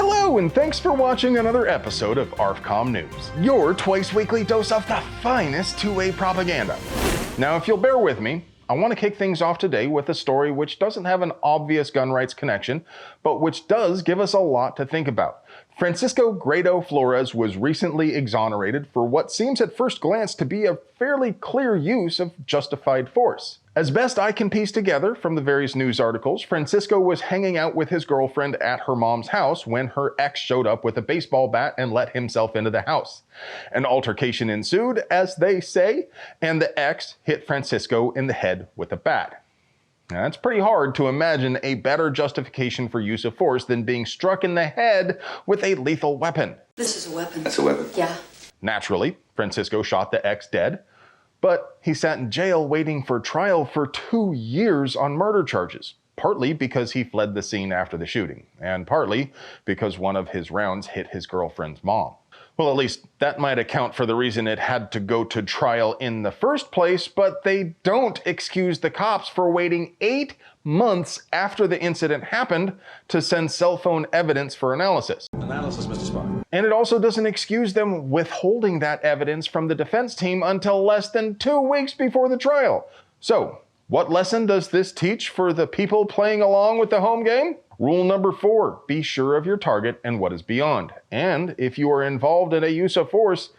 Hello, and thanks for watching another episode of ARFCOM News, your twice-weekly dose of the finest two-way propaganda. Now, if you'll bear with me, I want to kick things off today with a story which doesn't have an obvious gun rights connection, but which does give us a lot to think about. Francisco Grado Flores was recently exonerated for what seems at first glance to be a fairly clear use of justified force. As best I can piece together from the various news articles, Francisco was hanging out with his girlfriend at her mom's house when her ex showed up with a baseball bat and let himself into the house. An altercation ensued, as they say, and the ex hit Francisco in the head with a bat. Now, it's pretty hard to imagine a better justification for use of force than being struck in the head with a lethal weapon. This is a weapon. That's a weapon? Yeah. Naturally, Francisco shot the ex dead, but he sat in jail waiting for trial for 2 years on murder charges, partly because he fled the scene after the shooting, and partly because one of his rounds hit his girlfriend's mom. Well, at least that might account for the reason it had to go to trial in the first place, but they don't excuse the cops for waiting 8 months after the incident happened to send cell phone evidence for analysis. Analysis, Mr. Spock. And it also doesn't excuse them withholding that evidence from the defense team until less than 2 weeks before the trial. So, what lesson does this teach for the people playing along with the home game? Rule number 4, be sure of your target and what is beyond. And if you are involved in a use of force,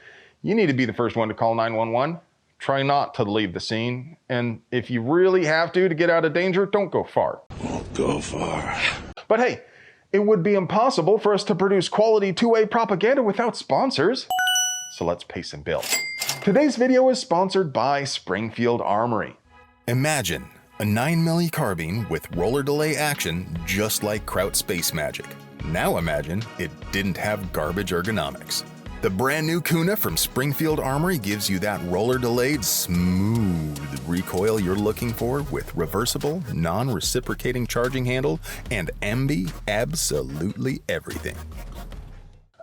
you need to be the first one to call 911. Try not to leave the scene. And if you really have to get out of danger, don't go far. Won't go far. But hey, it would be impossible for us to produce quality two-way propaganda without sponsors. So let's pay some bills. Today's video is sponsored by Springfield Armory. Imagine a 9mm carbine with roller delay action just like Kraut Space Magic. Now imagine it didn't have garbage ergonomics. The brand new Kuna from Springfield Armory gives you that roller delayed smooth recoil you're looking for with reversible, non-reciprocating charging handle and MB absolutely everything.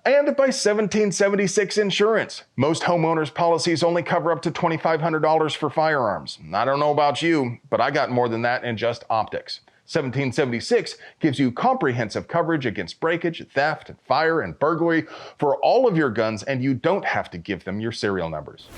And by 1776 Insurance. Most homeowners' policies only cover up to $2,500 for firearms. I don't know about you, but I got more than that in just optics. 1776 gives you comprehensive coverage against breakage, theft, fire, and burglary for all of your guns, and you don't have to give them your serial numbers.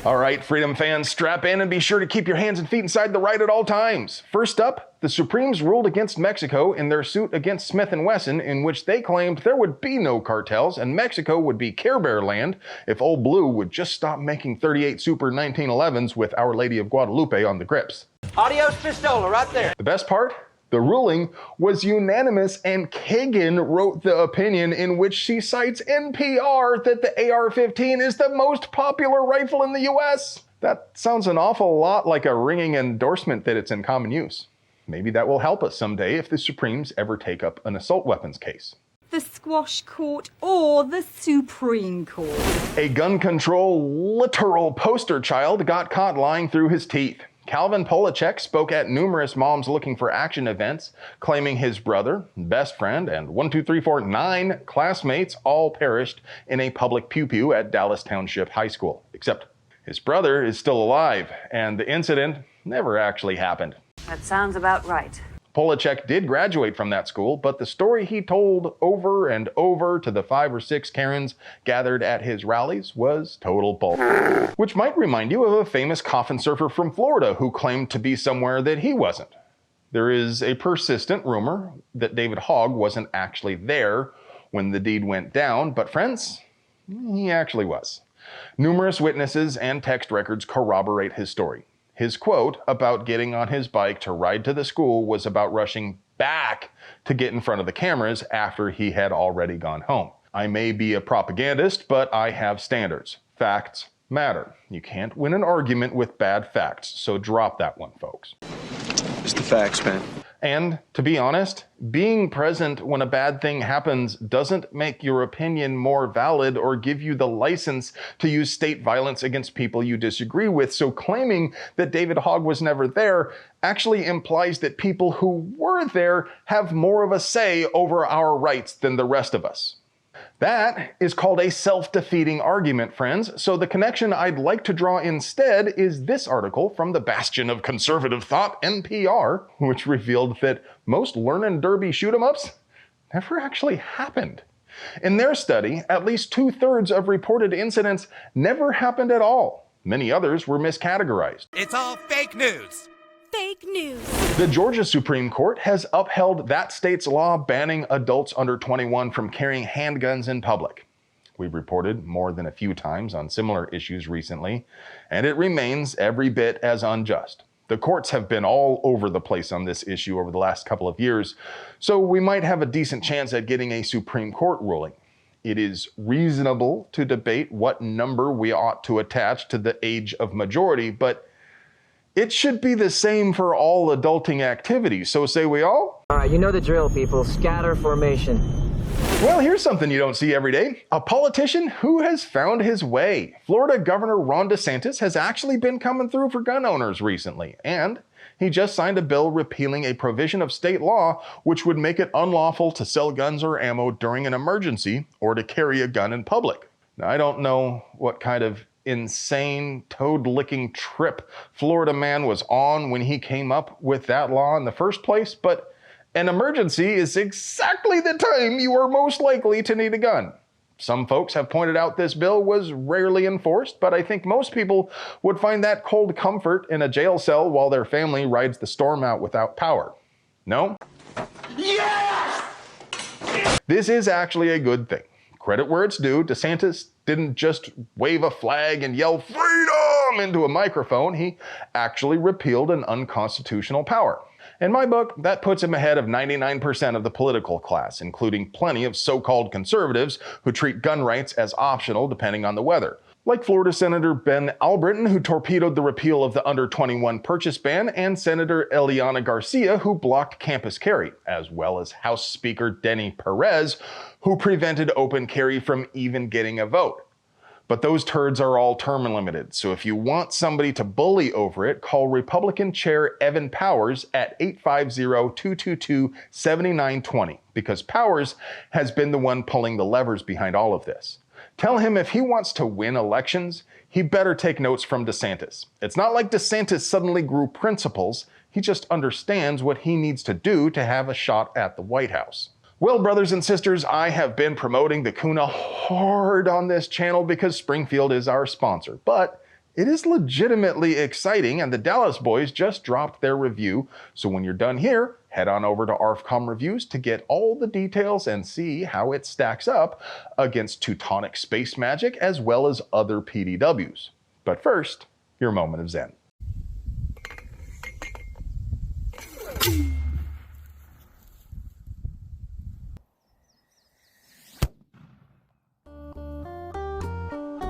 All right, Freedom fans, strap in and be sure to keep your hands and feet inside the right at all times. First up, the Supremes ruled against Mexico in their suit against Smith & Wesson, in which they claimed there would be no cartels and Mexico would be Care Bear land if Old Blue would just stop making 38 Super 1911s with Our Lady of Guadalupe on the grips. Adios pistola, right there. The best part? The ruling was unanimous, and Kagan wrote the opinion in which she cites NPR that the AR-15 is the most popular rifle in the US. That sounds an awful lot like a ringing endorsement that it's in common use. Maybe that will help us someday if the Supremes ever take up an assault weapons case. The squash court or the Supreme Court. A gun control literal poster child got caught lying through his teeth. Calvin Polacek spoke at numerous Moms Looking for Action events, claiming his brother, best friend, and 9 classmates all perished in a public pew-pew at Dallas Township High School. Except his brother is still alive, and the incident never actually happened. That sounds about right. Polacek did graduate from that school, but the story he told over and over to the 5 or 6 Karens gathered at his rallies was total bull. Which might remind you of a famous coffin surfer from Florida who claimed to be somewhere that he wasn't. There is a persistent rumor that David Hogg wasn't actually there when the deed went down, but friends, he actually was. Numerous witnesses and text records corroborate his story. His quote about getting on his bike to ride to the school was about rushing back to get in front of the cameras after he had already gone home. I may be a propagandist, but I have standards. Facts matter. You can't win an argument with bad facts, so drop that one, folks. Just the facts, man. And to be honest, being present when a bad thing happens doesn't make your opinion more valid or give you the license to use state violence against people you disagree with. So claiming that David Hogg was never there actually implies that people who were there have more of a say over our rights than the rest of us. That is called a self-defeating argument, friends. So the connection I'd like to draw instead is this article from the bastion of conservative thought, NPR, which revealed that most learn and derby shoot-em-ups never actually happened. In their study, at least 2/3 of reported incidents never happened at all. Many others were miscategorized. It's all fake news. Fake news. The Georgia Supreme Court has upheld that state's law banning adults under 21 from carrying handguns in public. We've reported more than a few times on similar issues recently, and it remains every bit as unjust. The courts have been all over the place on this issue over the last couple of years, so we might have a decent chance at getting a Supreme Court ruling. It is reasonable to debate what number we ought to attach to the age of majority, but it should be the same for all adulting activities, so say we all? All right, you know the drill, people. Scatter formation. Well, here's something you don't see every day. A politician who has found his way. Florida Governor Ron DeSantis has actually been coming through for gun owners recently, and he just signed a bill repealing a provision of state law which would make it unlawful to sell guns or ammo during an emergency or to carry a gun in public. Now, I don't know what kind of insane toad-licking trip Florida man was on when he came up with that law in the first place, but an emergency is exactly the time you are most likely to need a gun. Some folks have pointed out this bill was rarely enforced, but I think most people would find that cold comfort in a jail cell while their family rides the storm out without power. No? Yes! This is actually a good thing. Credit where it's due, DeSantis didn't just wave a flag and yell freedom into a microphone. He actually repealed an unconstitutional power. In my book, that puts him ahead of 99% of the political class, including plenty of so-called conservatives who treat gun rights as optional depending on the weather. Like Florida Senator Ben Albritton, who torpedoed the repeal of the under 21 purchase ban, and Senator Eliana Garcia, who blocked campus carry, as well as House Speaker Denny Perez, who prevented open carry from even getting a vote. But those turds are all term limited, so if you want somebody to bully over it, call Republican Chair Evan Powers at 850-222-7920, because Powers has been the one pulling the levers behind all of this. Tell him if he wants to win elections, he better take notes from DeSantis. It's not like DeSantis suddenly grew principles, he just understands what he needs to do to have a shot at the White House. Well, brothers and sisters, I have been promoting the Kuna hard on this channel because Springfield is our sponsor, but it is legitimately exciting, and the Dallas boys just dropped their review, so when you're done here, head on over to ARFCOM Reviews to get all the details and see how it stacks up against Teutonic Space Magic as well as other PDWs. But first, your moment of Zen.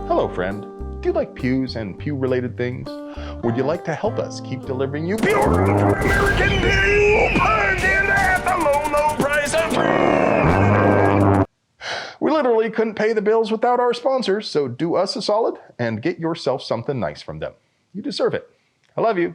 Hello, friend. Do you like pews and pew-related things? Would you like to help us keep delivering you pure American pew and at the low, low price of... We literally couldn't pay the bills without our sponsors, so do us a solid and get yourself something nice from them. You deserve it. I love you.